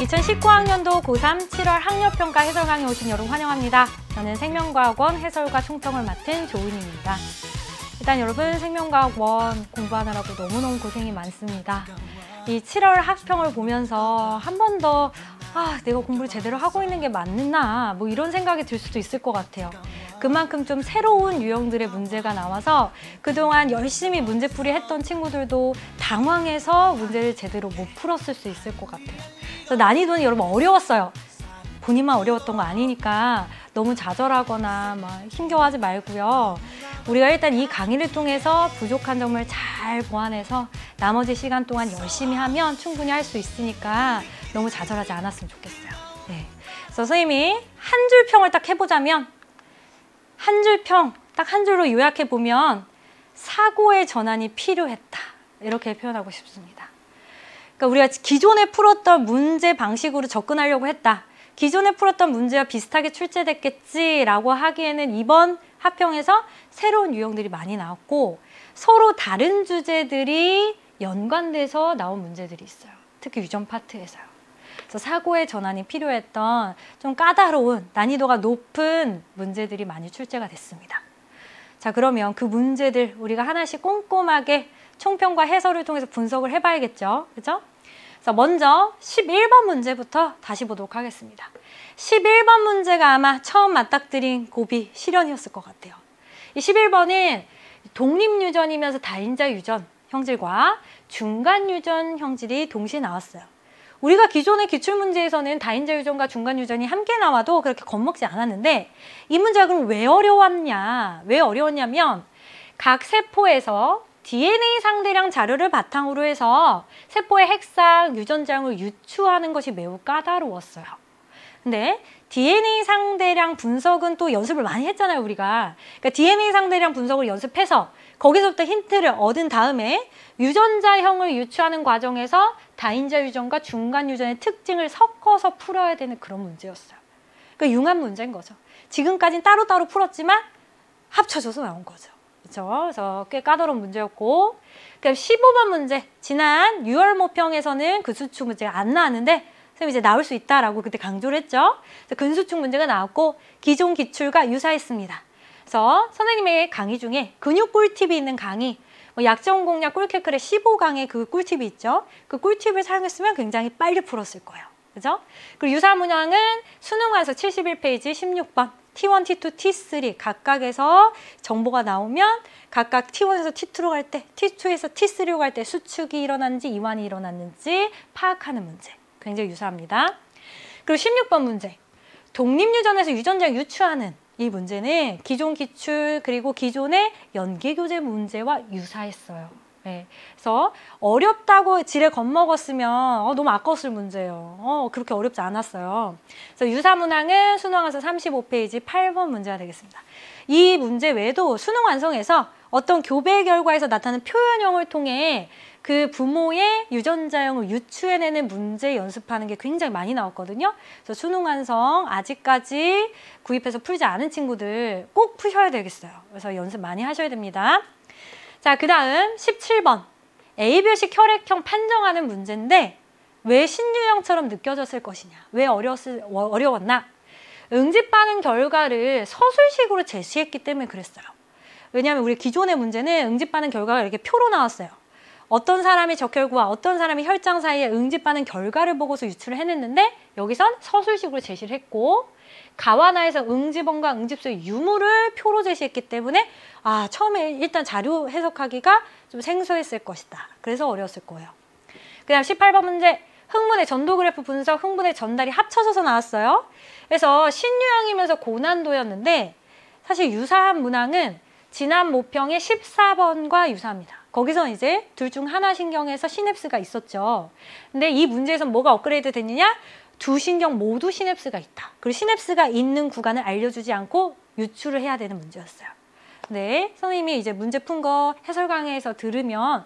2019학년도 고3 7월 학력평가 해설 강의 오신 여러분 환영합니다. 저는 생명과학원 해설과 총평을 맡은 조은희입니다. 일단 여러분 생명과학원 공부하느라고 너무너무 고생이 많습니다. 이 7월 학평을 보면서 한 번 더 내가 공부를 제대로 하고 있는 게 맞나 뭐 이런 생각이 들 수도 있을 것 같아요. 그만큼 좀 새로운 유형들의 문제가 나와서 그동안 열심히 문제풀이 했던 친구들도 당황해서 문제를 제대로 못 풀었을 수 있을 것 같아요. 그래서 난이도는 여러분 어려웠어요. 본인만 어려웠던 거 아니니까 너무 좌절하거나 막 힘겨워하지 말고요. 우리가 일단 이 강의를 통해서 부족한 점을 잘 보완해서 나머지 시간 동안 열심히 하면 충분히 할 수 있으니까 너무 좌절하지 않았으면 좋겠어요. 네. 그래서 선생님이 한 줄 평을 딱 해보자면 한 줄 평, 딱 한 줄로 요약해보면 사고의 전환이 필요했다. 이렇게 표현하고 싶습니다. 그러니까 우리가 기존에 풀었던 문제 방식으로 접근하려고 했다. 기존에 풀었던 문제와 비슷하게 출제됐겠지라고 하기에는 이번 합평에서 새로운 유형들이 많이 나왔고 서로 다른 주제들이 연관돼서 나온 문제들이 있어요. 특히 유전 파트에서요. 그래서 사고의 전환이 필요했던 좀 까다로운 난이도가 높은 문제들이 많이 출제가 됐습니다. 자, 그러면 그 문제들 우리가 하나씩 꼼꼼하게 총평과 해설을 통해서 분석을 해봐야겠죠. 그죠? 그래서 먼저 11번 문제부터 다시 보도록 하겠습니다. 11번 문제가 아마 처음 맞닥뜨린 고비 실현이었을 것 같아요. 이 11번은 독립유전이면서 다인자 유전 형질과 중간 유전 형질이 동시에 나왔어요. 우리가 기존의 기출문제에서는 다인자 유전과 중간 유전이 함께 나와도 그렇게 겁먹지 않았는데 이 문제가 그럼 왜 어려웠냐? 왜 어려웠냐면 각 세포에서 DNA 상대량 자료를 바탕으로 해서 세포의 핵상, 유전장을 유추하는 것이 매우 까다로웠어요. 근데 DNA 상대량 분석은 또 연습을 많이 했잖아요, 우리가. 그러니까 DNA 상대량 분석을 연습해서 거기서부터 힌트를 얻은 다음에 유전자형을 유추하는 과정에서 다인자 유전과 중간 유전의 특징을 섞어서 풀어야 되는 그런 문제였어요. 그러니까 융합 문제인 거죠. 지금까지는 따로따로 풀었지만 합쳐져서 나온 거죠. 그렇죠? 그래서 꽤 까다로운 문제였고, 그럼 15번 문제, 지난 6월 모평에서는 그 수축 문제가 안 나왔는데 선생님이 이제 나올 수 있다라고 그때 강조를 했죠. 그래서 근수축 문제가 나왔고 기존 기출과 유사했습니다. 그래서 선생님의 강의 중에 근육 꿀팁이 있는 강의, 약점 공략 꿀캐클의 15강에 그 꿀팁이 있죠. 그 꿀팁을 사용했으면 굉장히 빨리 풀었을 거예요. 그죠? 그리고 유사 문항은 수능화에서 71페이지 16번 T1, T2, T3 각각에서 정보가 나오면 각각 T1에서 T2로 갈 때, T2에서 T3로 갈 때 수축이 일어났는지 이완이 일어났는지 파악하는 문제. 굉장히 유사합니다. 그리고 16번 문제. 독립유전에서 유전자를 유추하는 이 문제는 기존 기출 그리고 기존의 연계교재 문제와 유사했어요. 네. 그래서 어렵다고 지레 겁먹었으면 너무 아까웠을 문제예요. 그렇게 어렵지 않았어요. 그래서 유사 문항은 수능에서 35페이지 8번 문제가 되겠습니다. 이 문제 외에도 수능 완성에서 어떤 교배 결과에서 나타나는 표현형을 통해 그 부모의 유전자형을 유추해내는 문제 연습하는 게 굉장히 많이 나왔거든요. 그래서 수능 완성 아직까지 구입해서 풀지 않은 친구들 꼭 푸셔야 되겠어요. 그래서 연습 많이 하셔야 됩니다. 자, 그 다음 17번 A별식 혈액형 판정하는 문제인데 왜 신유형처럼 느껴졌을 것이냐? 왜 어려웠나? 응집 반응 결과를 서술식으로 제시했기 때문에 그랬어요. 왜냐하면 우리 기존의 문제는 응집 반응 결과가 이렇게 표로 나왔어요. 어떤 사람이 적혈구와 어떤 사람이 혈장 사이에 응집 반응 결과를 보고서 유출을 해냈는데 여기선 서술식으로 제시를 했고 가와나에서 응집원과 응집소의 유무를 표로 제시했기 때문에 처음에 일단 자료 해석하기가 좀 생소했을 것이다. 그래서 어려웠을 거예요. 그 다음 18번 문제 흥분의 전도 그래프 분석, 흥분의 전달이 합쳐져서 나왔어요. 그래서 신유형이면서 고난도였는데 사실 유사한 문항은 지난 모평의 14번과 유사합니다. 거기서 이제 둘 중 하나 신경에서 시냅스가 있었죠. 근데 이 문제에서 뭐가 업그레이드 됐느냐? 두 신경 모두 시냅스가 있다. 그리고 시냅스가 있는 구간을 알려주지 않고 유추를 해야 되는 문제였어요. 네, 선생님이 이제 문제 푼 거 해설 강의에서 들으면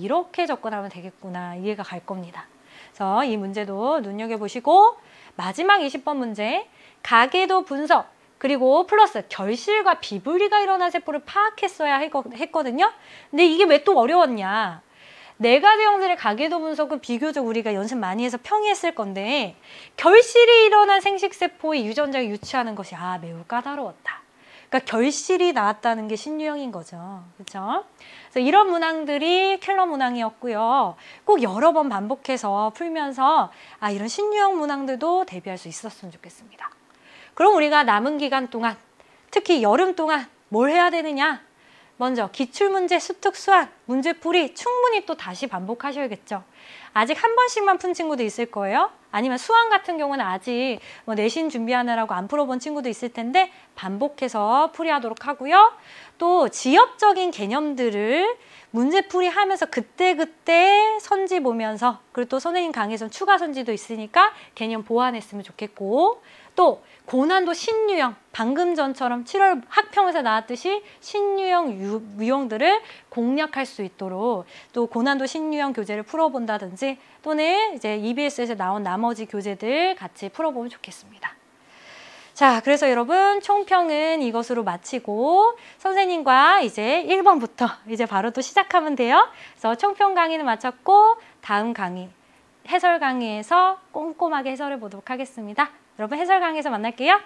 이렇게 접근하면 되겠구나 이해가 갈 겁니다. 그래서 이 문제도 눈여겨보시고 마지막 20번 문제 가계도 분석 그리고 플러스 결실과 비분리가 일어난 세포를 파악했어야 했거든요. 근데 이게 왜 또 어려웠냐? 네 가지 형질의 가계도 분석은 비교적 우리가 연습 많이 해서 평이했을 건데 결실이 일어난 생식세포의 유전자를 유추하는 것이 매우 까다로웠다. 그러니까 결실이 나왔다는 게 신유형인 거죠. 그렇죠? 그래서 이런 문항들이 켈러 문항이었고요. 꼭 여러 번 반복해서 풀면서 이런 신유형 문항들도 대비할 수 있었으면 좋겠습니다. 그럼 우리가 남은 기간 동안, 특히 여름 동안 뭘 해야 되느냐? 먼저 기출문제, 수특, 수학, 문제풀이 충분히 또 다시 반복하셔야겠죠. 아직 한 번씩만 푼 친구도 있을 거예요. 아니면 수학 같은 경우는 아직 내신 준비하느라고 안 풀어본 친구도 있을 텐데 반복해서 풀이하도록 하고요. 또 지엽적인 개념들을 문제풀이 하면서 그때그때 선지 보면서, 그리고 또 선생님 강의에서는 추가 선지도 있으니까 개념 보완했으면 좋겠고, 또 고난도 신유형, 방금 전처럼 7월 학평에서 나왔듯이 신유형 유형들을 공략할 수 있도록 또 고난도 신유형 교재를 풀어본다든지 또는 이제 EBS에서 나온 나머지 교재들 같이 풀어보면 좋겠습니다. 자, 그래서 여러분 총평은 이것으로 마치고 선생님과 이제 1번부터 이제 바로 또 시작하면 돼요. 그래서 총평 강의는 마쳤고 다음 강의, 해설 강의에서 꼼꼼하게 해설해 보도록 하겠습니다. 여러분 해설 강의에서 만날게요.